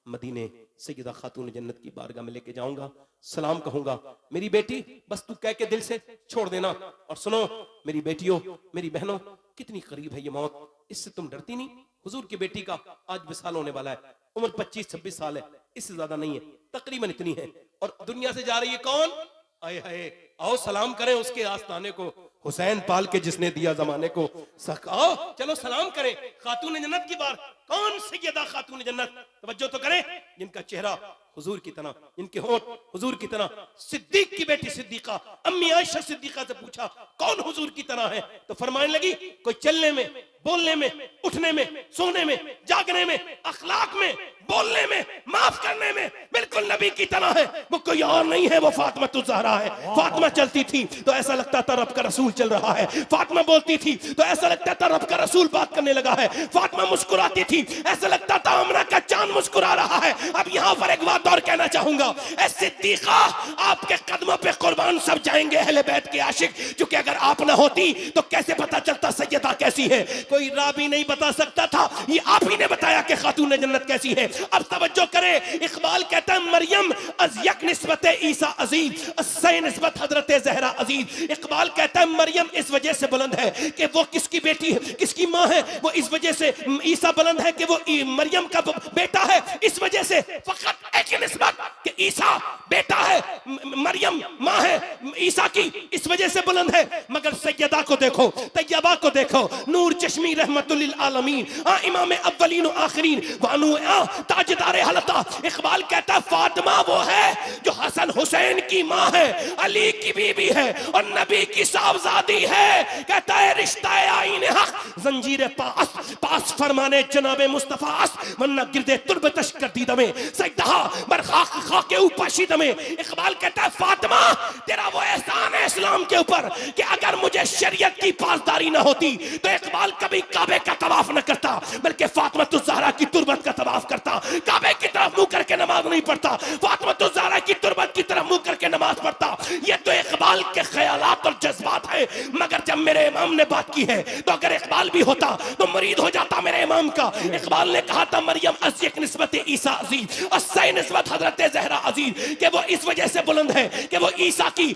मदीने सैयदा खातून जन्नत की बारगाह में लेके जाऊंगा, सलाम कहूंगा, मेरी बेटी बस तू कह के दिल से छोड़ देना। और सुनो मेरी बेटियों, मेरी बहनों, कितनी करीब है ये मौत, इससे तुम डरती नहीं? हुजूर की बेटी का आज विसाल होने वाला है, उम्र 25-26 साल है, इससे ज्यादा नहीं है, तकरीबन इतनी है, और दुनिया से जा रही है कौन? आए हाय, आओ सलाम करें उसके आस्ताने को, हुसैन पाल के जिसने दिया जमाने को। आओ चलो सलाम करें खातून जन्नत की बार। कौन सैयदा खातून जन्नत? तवज्जो तो करें, जिनका चेहरा हुजूर की तरह, इनके होंठ हुजूर की तरह। सिद्दीक की बेटी सिद्दीका, अम्मी आयशा सिद्दीका से पूछा कौन हुजूर की तरह है, तो फरमाने लगी कोई चलने में, बोलने में, उठने में, सोने में, जागने में, अखलाक में, बोलने में, माफ करने में बिल्कुल नबी की तरह है। वो कोई और नहीं है, वो फातिमा ज़हरा है। फातिमा चलती थी तो ऐसा लगता था रब का रसूल चल रहा है, फातिमा बोलती थी तो ऐसा लगता था रब का रसूल बात करने लगा है, फातिमा मुस्कुराती थी ऐसा लगता था अमरा का चांद मुस्कुरा रहा है। अब यहां पर एक बात और कहना चाहूंगा, ऐ सिद्दीका, आपके कदमों पे कुर्बान सब जाएंगे अहले बैत के आशिक, क्योंकि अगर आप ना होती तो कैसे पता चलता सैयदा कैसी है? कोई रावी नहीं बता सकता था, ये आप ही ने बताया कि खातून जन्नत कैसी है। अब तवज्जो करें, इकबाल कहता है मरियम अज़यक निस्बत ईसा अजीज, अस्सै निस्बत हजरत ज़हरा अजीज। इकबाल कहता है मरियम इस वजह से बुलंद है कि वो किसकी बेटी है, किसकी माँ है, वो इस वजह से ईसा बुलंद है कि वो मरियम का बेटा है, इस वजह से फकत एक निस्बत कि ईसा बेटा है, मरियम माँ है ईसा की, इस वजह से बुलंद है। मगर सैयदा को देखो, तैयबा को देखो, नूर चश्मी रहमतुल लिल आलमीन, इमाम अव्वलीन व आखिरीन, बानु ताजदार हलता। इकबाल कहता है फातिमा वो है जो हसन हुसैन की माँ है, अली की बीबी है और नबी की साहबजादी है। कहता है रिश्ता आईन हक जंजीर पास पास फरमाने जनाबे मुस्तफा वरना गिरदे तुर्ब तश कर दी दमे सैयदा बरखाक खाके ऊपर शी दमे। इकबाल कहता है फातिमा तेरा वो एहसान है इस्लाम के ऊपर कि अगर मुझे शरीयत की पासदारी ना होती तो इकबाल कभी काबे का तवाफ न करता, बल्कि फातिमा ज़हरा की तुर्बत का तवाफ करता। काबे की तरफ मुंह करके नमाज नहीं पढ़ता, फातिमा ज़हरा की तुर्बत की तरफ मुंह करके नमाज पढ़ता। ये तो इकबाल के ख्यालात और जज्बात है। मगर जब मेरे इमाम ने बात की है तो अगर इकबाल भी होता तो मुरीद हो जाता मेरे इमाम का। इकबाल ने कहा था मरियम अज़यक निस्बत ईसा अजीज, अस्सै निस्बत हजरत ज़हरा अजीज, कि वो इस वजह से बुलंद है कि वो ईसा की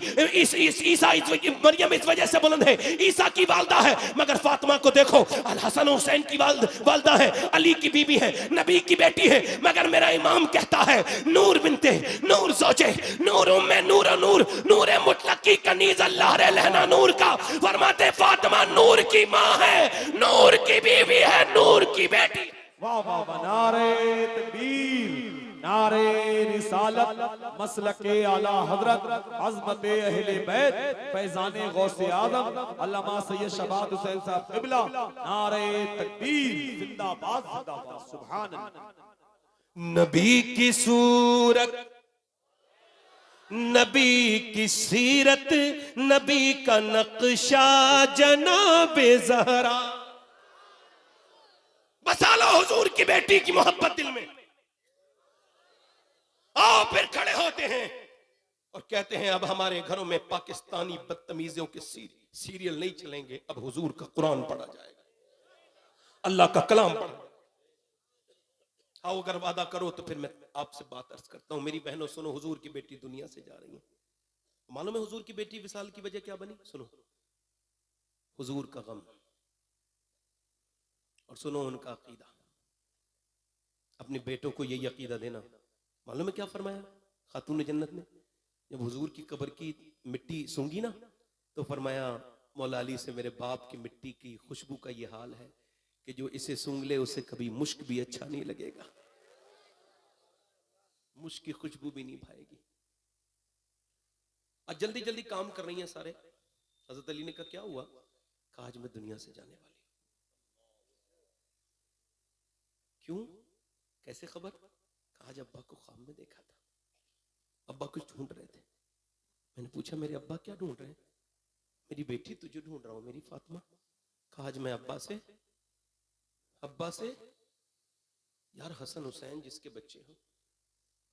मरियम इस वजह से बुलंद है, ईसा की वालदा है। मगर फातिमा को देखो, अल हसन हुसैन की वालदा है, अली की बीबी है, नबी की बेटी है। मगर मेरा इमाम कहता है नूर बिनते नूर ज़ौजे नूर उम्मे नूर नूर नूर मुतलक की कनीज अल्लाह रे लहना नूर का। फरमाते फातिमा नूर की माँ है, नूर की बीवी है, नूर की बेटी। वाह वाह वाह, नारे तकबीर, नारे रिसालत, मसलके आला हजरत, अज़मत अहले बैत, फैज़ाने गौसे आज़म अल्लामा सैयद शबाद हुसैन साहब क़िबला। नारे तकबीर, जिंदाबाद जिंदाबाद, सुभान अल्लाह। नबी की सूरत, नबी की सीरत, नबी का नक्शा जनाबे ज़हरा। बसा लो हुजूर की बेटी की मोहब्बत दिल में। आओ फिर खड़े होते हैं और कहते हैं अब हमारे घरों में पाकिस्तानी बदतमीजियों के सीरियल नहीं चलेंगे, अब हुजूर का कुरान पढ़ा जाएगा, अल्लाह का कलाम पढ़ा। आओ अगर वादा करो तो फिर मैं आपसे बात अर्ज करता हूं। मेरी बहनों सुनो, हुजूर की बेटी दुनिया से जा रही है। मालूम है हुजूर की बेटी विसाल की वजह क्या बनी? सुनो, हुजूर का गम और सुनो उनका अकीदा। अपने बेटों को यही अकीदा देना। मालूम है क्या फरमाया खातून जन्नत ने? जब हुजूर की कब्र की मिट्टी सूंघी ना तो फरमाया मौला अली से मेरे बाप की मिट्टी की खुशबू का ये हाल है कि जो इसे सूंघ ले उसे कभी मुश्क भी अच्छा नहीं लगेगा, मुश्क की खुशबू भी नहीं भाएगी। आज जल्दी जल्दी काम कर रही हैं सारे। हजरत अली ने कहा क्या हुआ? कहा आज मैं दुनिया से जाने वाली। क्यों? कैसे खबर? कहा आज अब्बा को ख्वाब में देखा था, अब्बा कुछ ढूंढ रहे थे। मैंने पूछा मेरे अब्बा क्या ढूंढ रहे हैं? मेरी बेटी तुझे ढूंढ रहा हूं मेरी फातिमा। कहा आज मैं अब्बा से यार हसन हुसैन जिसके बच्चे हो,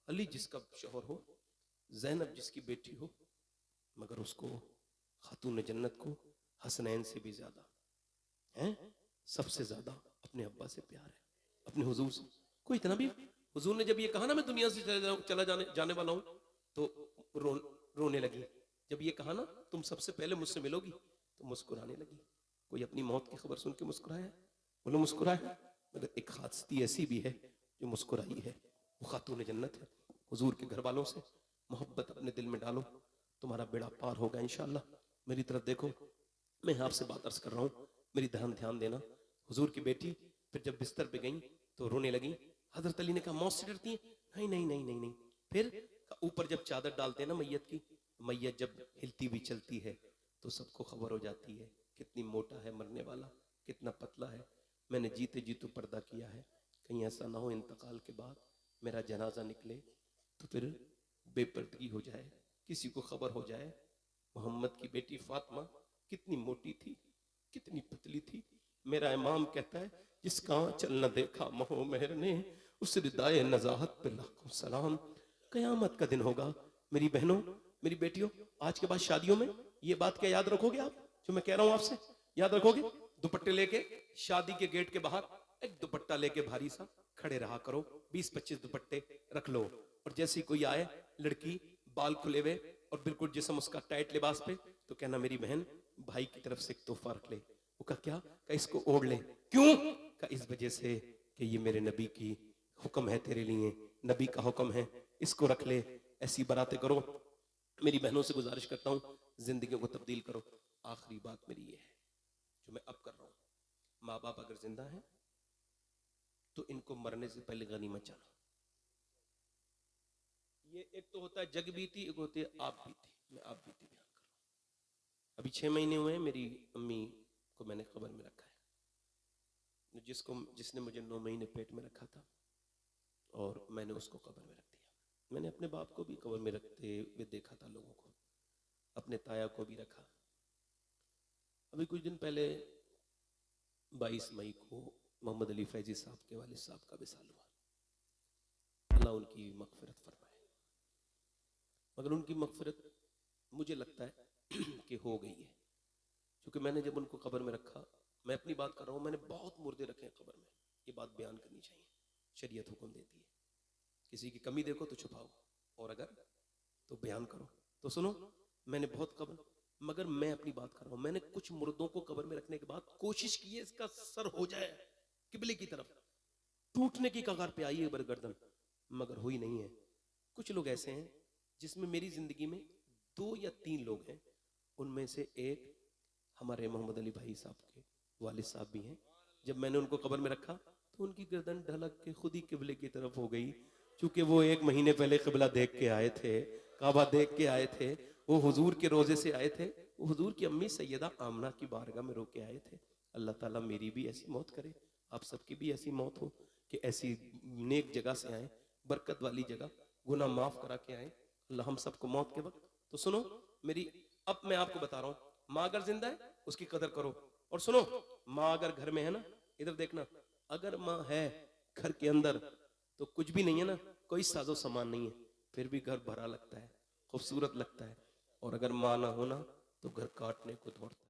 अली जिसका शौहर हो, ज़ैनब जिसकी बेटी हो, मगर उसको खातून जन्नत को हसनैन से भी ज्यादा है, सबसे ज्यादा अपने अब्बा से प्यार है, अपने हुजूर से। कोई इतना भी हुजूर ने जब ये कहा ना मैं दुनिया से चला जाने वाला हूं, तो रोने लगी। जब ये कहा ना तुम सबसे पहले मुझसे मिलोगी, तो मुस्कुराने लगी। कोई अपनी मौत की खबर सुन के मुस्कुराया है? बोलो मुस्कुराया। मगर एक खासियत ऐसी भी है जो मुस्कुराई है, वो खातून जन्नत है। हुजूर के घर वालों से मोहब्बत अपने दिल में डालो, तुम्हारा बेड़ा पार होगा इंशाअल्लाह। मेरी तरफ देखो, मैं आपसे बात अर्ज कर रहा हूँ, मेरी ध्यान देना। हुजूर की बेटी फिर जब बिस्तर पे गई तो रोने लगी। हजरत अली ने कहा मौत से डरती है? नहीं नहीं नहीं नहीं नहीं। फिर ऊपर जब चादर डालते हैं ना मैयत की, मैयत जब हिलती भी चलती है तो सबको खबर हो जाती है कितनी मोटा है मरने वाला, कितना पतला है। मैंने जीते जी तो पर्दा किया है, कहीं ऐसा ना हो इंतकाल के बाद मेरा जनाजा निकले तो फिर बेपर्दगी हो जाए, किसी को खबर हो जाए मोहम्मद की बेटी फातिमा कितनी मोटी थी, कितनी पतली थी। मेरा इमाम कहता है जिसका आंचल न देखा महो मेहर ने, उस रिदाए नजाहत पे लाखों सलाम। कयामत का दिन होगा मेरी बहनों, मेरी बेटियों, आज के बाद शादियों में ये बात क्या याद रखोगे आप, जो मैं कह रहा हूं आपसे याद रखोगे? दुपट्टे लेके शादी के गेट के बाहर एक दुपट्टा लेके भारी सा खड़े रहा करो, 20-25 दुपट्टे रख लो। और जैसे ही कोई आए लड़की बाल खुले हुए और बिल्कुल जिस्म उसका टाइट लिबास पे, तो कहना मेरी बहन भाई की तरफ से एक तोहफा रख ले। वो कहा क्या? कहा इसको ओढ़ ले। क्यों? कहा इस वजह से कि ये मेरे नबी की हुक्म है तेरे लिए, नबी का हुक्म है, इसको रख ले। ऐसी बातें करो। मेरी बहनों से गुजारिश करता हूं जिंदगी को तब्दील करो। आखिरी बात मेरी ये है जो मैं अब कर रहा हूं, माँ बाप अगर जिंदा हैं तो इनको मरने से पहले गनीमत जानो। ये एक तो होता है जग बीती, एक होती है आप बीती। मैं आप बीती बयान कर रहा हूं। अभी 6 महीने हुए मेरी अम्मी को मैंने कब्र में रखा है, जिसने मुझे 9 महीने पेट में रखा था और मैंने उसको कब्र में रख दिया। मैंने अपने बाप को भी कब्र में रखते हुए देखा था, लोगों को, अपने ताया को भी रखा। अभी कुछ दिन पहले 22 मई को मोहम्मद अली फैजी साहब के वालिद साहब का विसाल हुआ। अल्लाह उनकी मगफिरत फरमाए। मगर उनकी मगफिरत मुझे लगता है कि हो गई है, क्योंकि मैंने जब उनको कब्र में रखा, मैं अपनी बात कर रहा हूँ, मैंने बहुत मुर्दे रखे हैं कब्र में। ये बात बयान करनी चाहिए, शरीयत हुक्म देती है। किसी की कमी देखो तो छुपाओ, और अगर तो बयान करो। तो सुनो, मैंने बहुत कब्र, मगर मैं अपनी बात कर रहा हूं, मैंने कुछ मुर्दों को कब्र में रखने के बाद कोशिश की है इसका सर हो जाए किबले की तरफ, टूटने की कगार पे आई है गर्दन, मगर हुई नहीं है। कुछ लोग ऐसे हैं जिसमें मेरी जिंदगी में 2 या 3 लोग हैं, उनमें से एक हमारे मोहम्मद अली भाई साहब के वालिद साहब भी हैं। जब मैंने उनको कब्र में रखा तो उनकी गर्दन ढलक के खुद ही किबले की तरफ हो गई, क्योंकि वो 1 महीने पहले किबला देख के आए थे, काबा देख के आए थे, वो हुजूर के रोजे से आए थे, वो हुजूर की अम्मी सैयदा आमना की बारगाह में रोके आए थे। अल्लाह ताला मेरी भी ऐसी मौत करे, आप सबकी भी ऐसी मौत हो कि ऐसी नेक जगह से आए, बरकत वाली जगह, गुनाह माफ करा के आए अल्लाह हम सबको मौत के वक्त। तो सुनो मेरी, अब मैं आपको बता रहा हूं, माँ अगर जिंदा है उसकी कदर करो। और सुनो, माँ अगर घर में है ना, इधर देखना, अगर माँ है घर के अंदर तो कुछ भी नहीं है ना, कोई साजो सामान नहीं है, फिर भी घर भरा लगता है, खूबसूरत लगता है। और अगर माँ ना होना तो घर काटने को दौड़ता है।